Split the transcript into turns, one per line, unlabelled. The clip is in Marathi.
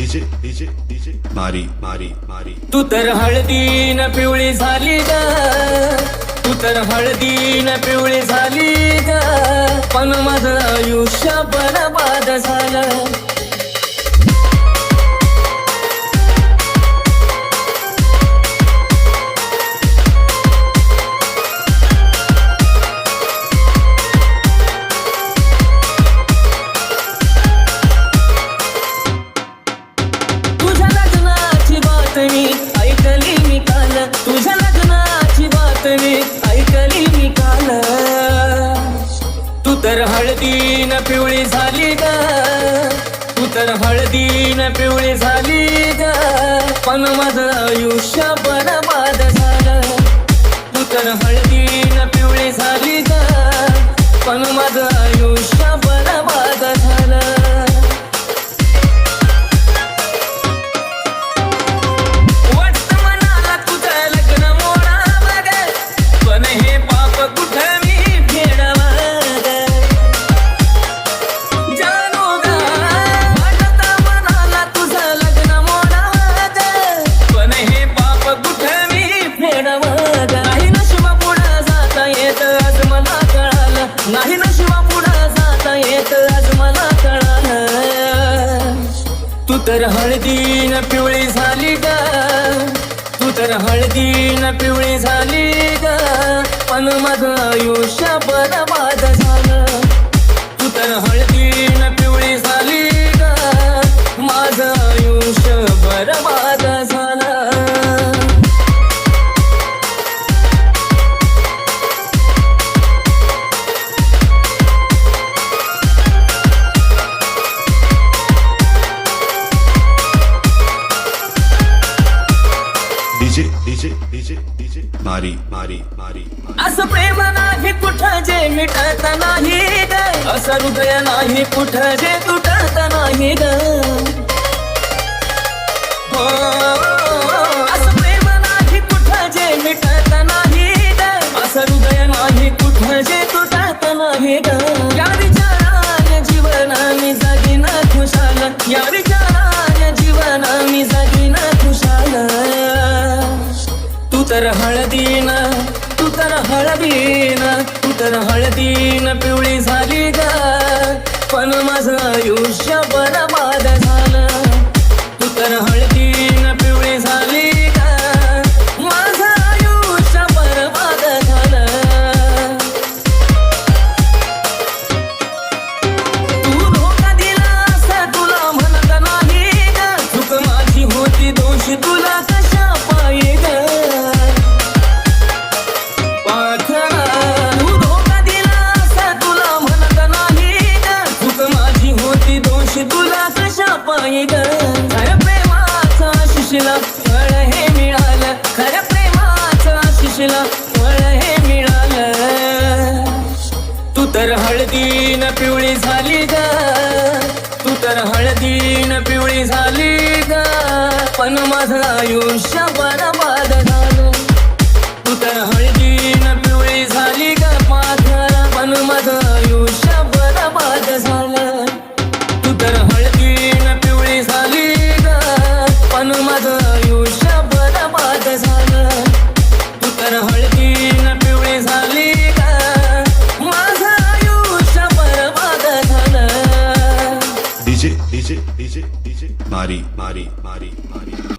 डीजे डीजे डीजे मारी मारी मारी
तू तर हळदीन पिवळी झाली ग, तू तर हळदीन पिवळी झाली ग, पण माझं आयुष्य बरबाद झालं. मी ऐकली मी काल, तुझ्या लग्नाची बातमी ऐकली मी काल. तू तर हळदीन पिवळी झाली ग, तू तर हळदीन पिवळी झाली ग, पण माझं आयुष्य बरबाद झालं. तू तर हळदीन पिवळी झाली ग, पण माझं आयुष्य बरबाद झालं. नाही नशिबा पुढं जाता येत आज मला कळालं. तू तर हळदीन पिवळी झाली ग, तू तर हळदीन पिवळी झाली ग, पण माझं आयुष्य बरबाद झालं. तू तर हळदीन पिवळी झाली ग, माझं आयुष्य बरबाद झालं.
डीजे डीजे डीजे डीजे मारी मारी मारी
असं प्रेम नाही कुठं जे मिटत नाही ग, असं हृदय नाही कुठं जे तुटत नाही ग. हो असं प्रेम नाही कुठं जे मिटत नाही ग, असं हृदय नाही कुठं जे तुटत नाही ग. या विचाराने जीवन मी जगीन खुशाल, या विचाराने जीवन मी जगीन खुशाल. तू तर हळदीन, तू तर हळदीन, तू तर हळदीन पिवळी झाली ग, पण माझं आयुष्य बरबाद झालं. तू तर हळदीन पिवळी झाली ग, माझं आयुष्य बरबाद झालं. तू धोका दिला असं तुला म्हणत नाही ग, चूक माझी होती दोष तुला कशा पायी ग. तुला कशा पायी ग, खऱ्या प्रेमाचा शिशीला फळ हे मिळालं, खऱ्या प्रेमाचा शिशीला फळ हे मिळालं. तू तर हळदीन पिवळी झाली ग, तू तर हळदीन पिवळी झाली ग, पण माझं आयुष्य बरबाद झालं. तू तर हळदीन पिवळी झाली ग पाखरा, पण माझं आयुष्य बरबाद झालं. तू तर हळदीन पिवळी झाली ग, पण माझं आयुष्य बरबाद झालं. तू तर हळदीन पिवळी झाली ग, माझं आयुष्य बरबाद झालं.
डीजे डीजे डीजे डीजे मारी मारी मारी मारी